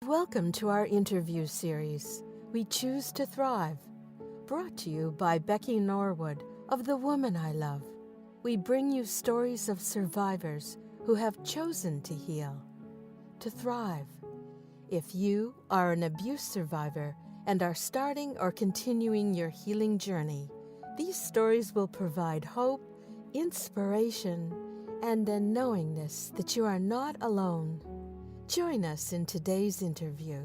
Welcome to our interview series, We Choose to Thrive, brought to you by Becky Norwood of The Woman I Love. We bring you stories of survivors who have chosen to heal, to thrive. If you are an abuse survivor and are starting or continuing your healing journey, these stories will provide hope, inspiration, and a knowingness that you are not alone. Join us in today's interview.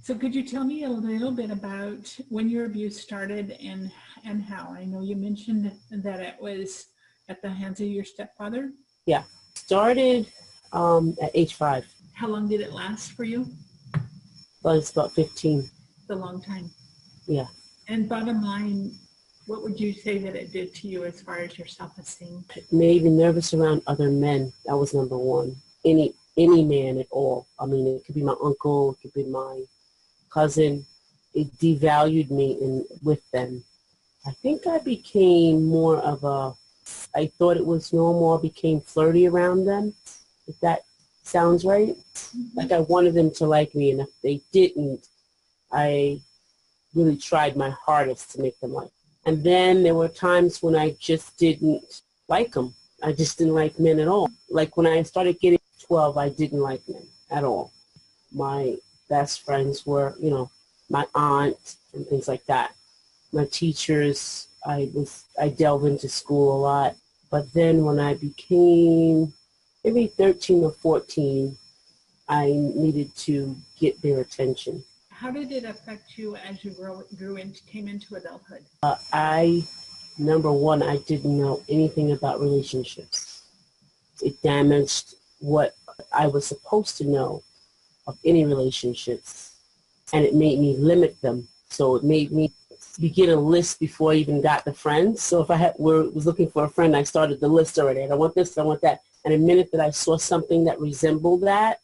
So could you tell me a little bit about when your abuse started and how? I know you mentioned that it was at the hands of your stepfather. Yeah, started at age 5. How long did it last for you? Well, it's about 15. It's a long time. Yeah. And bottom line, what would you say that it did to you as far as your self-esteem? It made me nervous around other men. That was number one. Any man at all. I mean, it could be my uncle, it could be my cousin. It devalued me with them. I think I became more of I thought it was normal. I became flirty around them, if that sounds right. Like I wanted them to like me, and if they didn't, I really tried my hardest to make them like me. And then there were times when I just didn't like them. I just didn't like men at all. Like when I started getting 12, I didn't like men at all. My best friends were, my aunt and things like that. My teachers, I delved into school a lot. But then when I became maybe 13 or 14, I needed to get their attention. How did it affect you as you came into adulthood? Number one, I didn't know anything about relationships. It damaged what I was supposed to know of any relationships, and it made me limit them. So it made me begin a list before I even got the friends. So if I was looking for a friend, I started the list already. I don't want this, I want that. And the minute that I saw something that resembled that,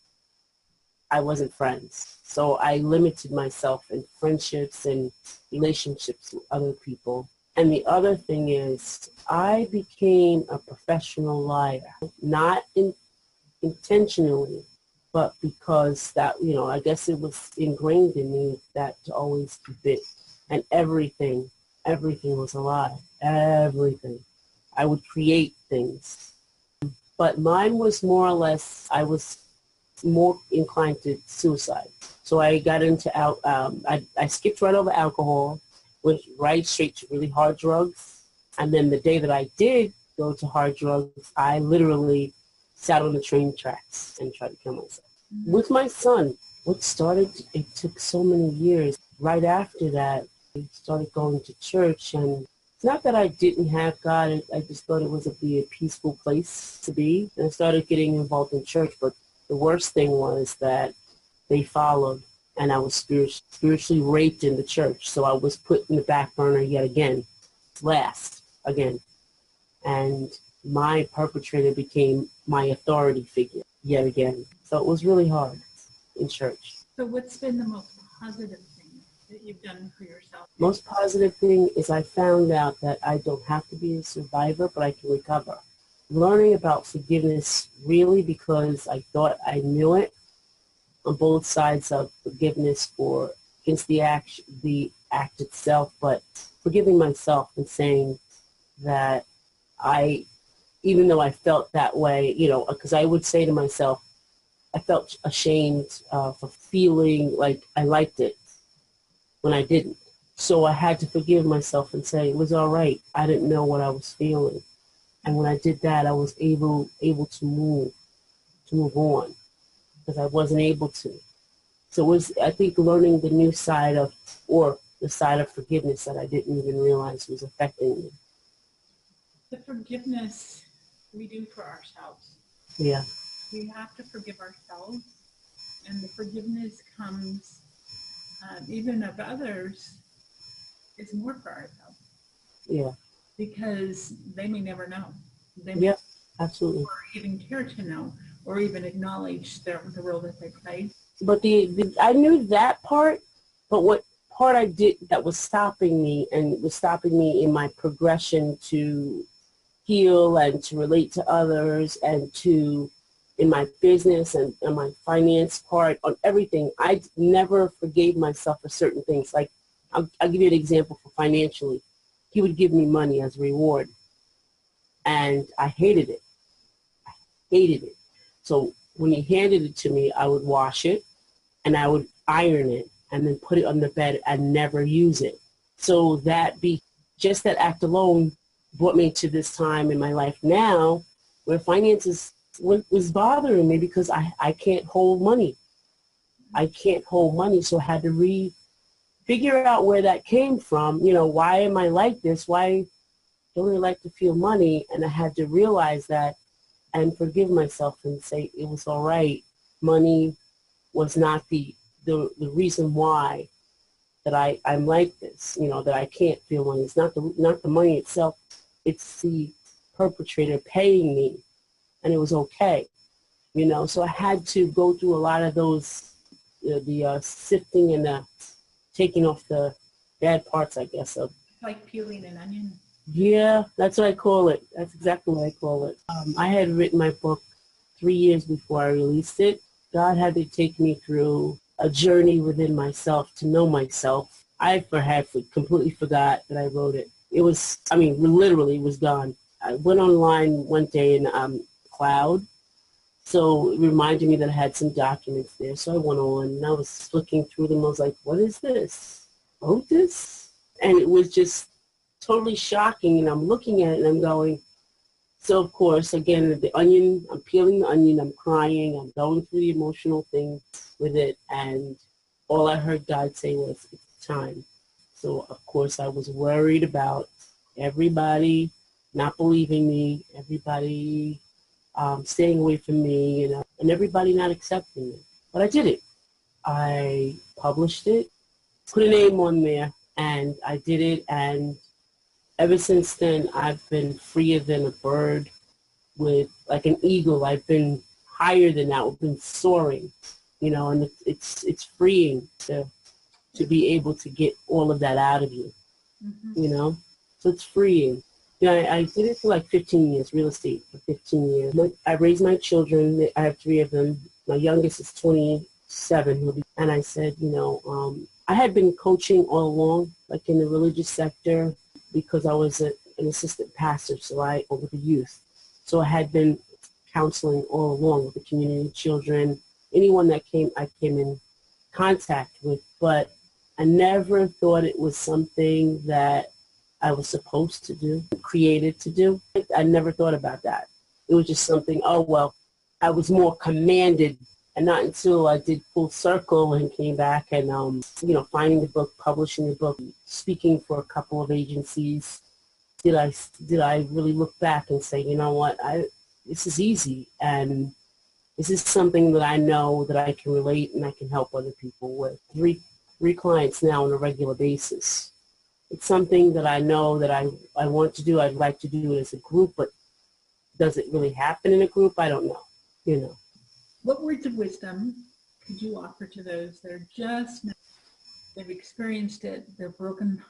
I wasn't friends. So I limited myself in friendships and relationships with other people. And the other thing is, I became a professional liar, not intentionally, but because that, I guess it was ingrained in me that to always keep it. And everything was a lie. Everything. I would create things. But mine was more or less, I was more inclined to suicide. So I got into, I skipped right over alcohol, went right straight to really hard drugs. And then the day that I did go to hard drugs, I literally sat on the train tracks and tried to kill myself. Mm-hmm. With my son, it took so many years. Right after that, I started going to church, and it's not that I didn't have God, I just thought it was be a peaceful place to be. And I started getting involved in church, but the worst thing was that they followed, and I was spiritually raped in the church. So I was put in the back burner yet again, last again. And my perpetrator became my authority figure yet again. So it was really hard in church. So what's been the most positive thing that you've done for yourself? Most positive thing is I found out that I don't have to be a survivor, but I can recover. Learning about forgiveness really, because I thought I knew it on both sides of forgiveness against the act itself, but forgiving myself and saying that even though I felt that way, because I would say to myself, I felt ashamed for feeling like I liked it when I didn't. So I had to forgive myself and say it was all right. I didn't know what I was feeling. And when I did that, I was able to move on, because I wasn't able to. So it was, I think, learning the new side the side of forgiveness that I didn't even realize was affecting me. The forgiveness we do for ourselves. Yeah. We have to forgive ourselves, and the forgiveness comes even of others. It's more for ourselves. Yeah. Because they may never know. They may absolutely. Or even care to know, or even acknowledge the role that they play. But I knew that part, but what part I did that was stopping me in my progression to heal and to relate to others and to in my business and my finance part, on everything. I never forgave myself for certain things. Like, I'll give you an example for financially. He would give me money as a reward, and I hated it. I hated it. So when he handed it to me, I would wash it, and I would iron it, and then put it on the bed and never use it. So just that act alone brought me to this time in my life now where finances was bothering me because I can't hold money. I can't hold money, so I had to figure out where that came from. You know, why am I like this? Why don't I like to feel money? And I had to realize that and forgive myself and say it was all right. Money was not the reason why that I'm like this, you know, that I can't feel money. It's not the money itself. It's the perpetrator paying me, and it was okay, you know. So I had to go through a lot of those, you know, the sifting and the taking off the bad parts, I guess. Of Like peeling an onion. Yeah, that's what I call it. That's exactly what I call it. I had written my book 3 years before I released it. God had to take me through a journey within myself to know myself. I completely forgot that I wrote it. It was, I mean, literally it was gone. I went online one day in cloud, so it reminded me that I had some documents there. So I went on and I was flicking through them. I was like, what is this? Wrote this? And it was just totally shocking. And I'm looking at it and I'm going, so of course, again, the onion, I'm peeling the onion, I'm crying, I'm going through the emotional thing with it, and all I heard God say was, it's time. So of course I was worried about everybody not believing me, everybody staying away from me, you know, and everybody not accepting it. But I did it. I published it, put a name on there, and I did it, and ever since then, I've been freer than a bird, with like an eagle. I've been higher than that. I've been soaring, you know, and it's freeing to be able to get all of that out of you, you know. So it's freeing. You know, I did it for like 15 years, real estate for 15 years. I raised my children. I have 3 of them. My youngest is 27, and I said, you know, I had been coaching all along, like in the religious sector, because I was an assistant pastor, so over the youth. So I had been counseling all along with the community, children, anyone that I came in contact with, but I never thought it was something that I was supposed to do, created to do. I never thought about that. It was just something, oh, well, I was more commanded. And not until I did full circle and came back and, you know, finding the book, publishing the book, speaking for a couple of agencies, did I really look back and say, you know what, this is easy, and this is something that I know that I can relate and I can help other people with. Three clients now on a regular basis. It's something that I know that I want to do. I'd like to do it as a group, but does it really happen in a group? I don't know, you know. What words of wisdom could you offer to those that are they've experienced it, they're broken,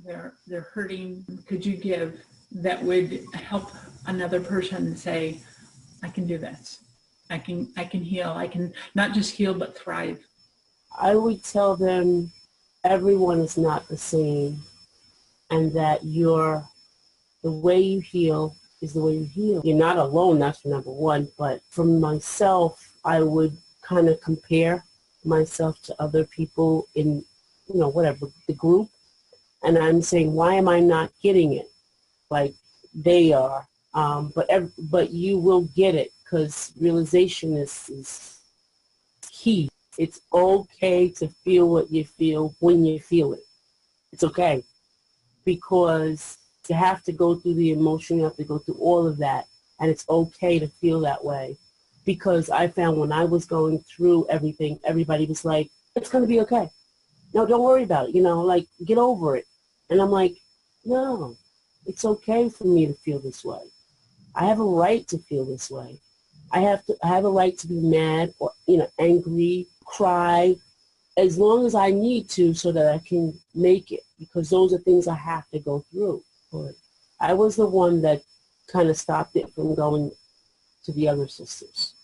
they're hurting? Could you give that would help another person say, I can do this. I can heal. I can not just heal, but thrive. I would tell them everyone is not the same, and that the way you heal is the way you heal. You're not alone, that's number one. But from myself, I would kind of compare myself to other people in, you know, whatever, the group. And I'm saying, why am I not getting it like they are? But you will get it, because realization is key. It's okay to feel what you feel when you feel it. It's okay. Because you have to go through the emotion, you have to go through all of that, and it's okay to feel that way. Because I found when I was going through everything, everybody was like, it's going to be okay. No, don't worry about it, you know, like, get over it. And I'm like, no, it's okay for me to feel this way. I have a right to feel this way. I have a right to be mad or, you know, angry, cry, as long as I need to, so that I can make it, because those are things I have to go through. But I was the one that kind of stopped it from going to the other sisters.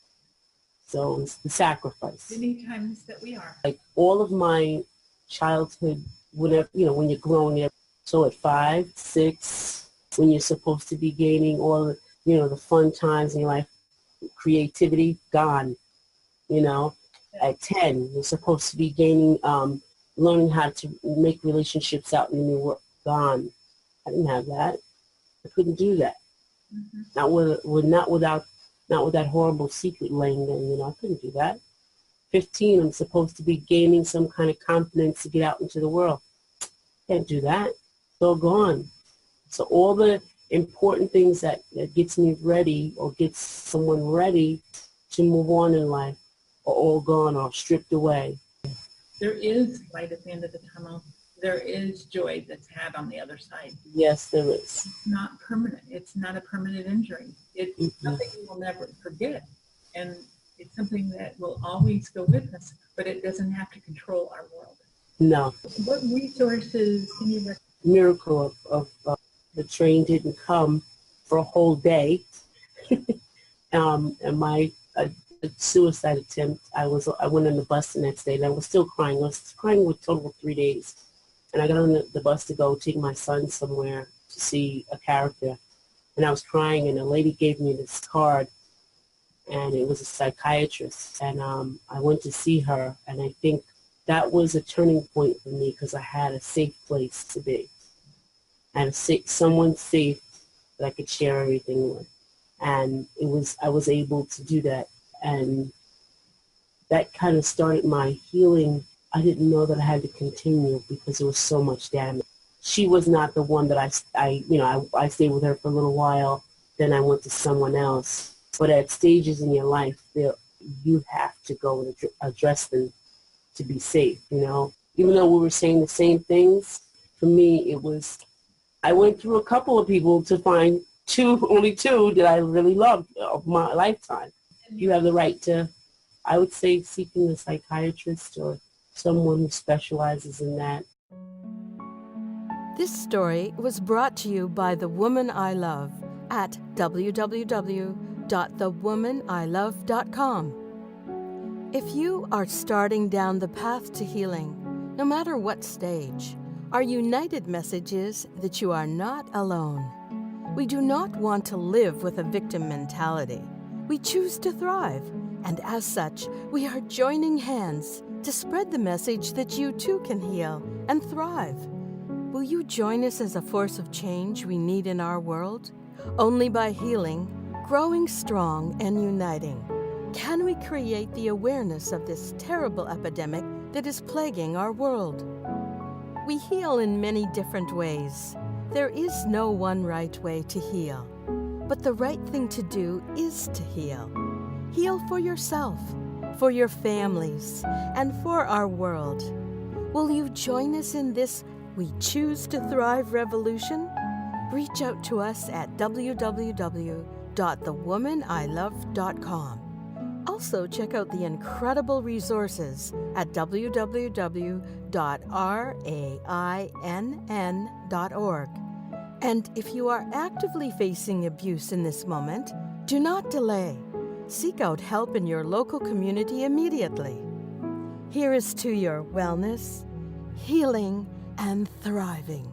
So it's the sacrifice. Many times that we are. Like all of my childhood, whenever, when you're growing up, so at 5, 6, when you're supposed to be gaining all the, the fun times in your life, creativity, gone. At 10, you're supposed to be gaining, learning how to make relationships out in the new world, gone. I didn't have that. I couldn't do that. Mm-hmm. Not with that horrible secret laying there, I couldn't do that. 15, I'm supposed to be gaining some kind of confidence to get out into the world. Can't do that. It's all gone. So all the important things that gets me ready or gets someone ready to move on in life are all gone or stripped away. There is light at the end of the tunnel. There is joy that's had on the other side. Yes, there is. It's not permanent. It's not a permanent injury. It's something we will never forget. And it's something that will always go with us, but it doesn't have to control our world. No. What resources can you recommend? Miracle of the train didn't come for a whole day. And my suicide attempt, I went on the bus the next day and I was still crying. I was crying with total 3 days. And I got on the bus to go take my son somewhere to see a character. And I was crying and a lady gave me this card and it was a psychiatrist. And I went to see her and I think that was a turning point for me because I had a safe place to be. I had someone safe that I could share everything with. And I was able to do that. And that kind of started my healing. I didn't know that I had to continue because there was so much damage. She was not the one that I stayed with her for a little while. Then I went to someone else. But at stages in your life, you have to go and address them to be safe, Even though we were saying the same things, for me, I went through a couple of people to find only two that I really loved of my lifetime. You have the right to, I would say, seeking a psychiatrist or someone who specializes in that. This story was brought to you by The Woman I Love at www.thewomaniLove.com. If you are starting down the path to healing, no matter what stage, our united message is that you are not alone. We do not want to live with a victim mentality. We choose to thrive, and as such, we are joining hands to spread the message that you too can heal and thrive. Will you join us as a force of change we need in our world? Only by healing, growing strong, and uniting can we create the awareness of this terrible epidemic that is plaguing our world. We heal in many different ways. There is no one right way to heal, but the right thing to do is to heal. Heal for yourself, for your families, and for our world. Will you join us in this We Choose to Thrive revolution? Reach out to us at www.thewomaniLove.com. Also, check out the incredible resources at www.rainn.org. And if you are actively facing abuse in this moment, do not delay. Seek out help in your local community immediately. Here is to your wellness, healing, and thriving.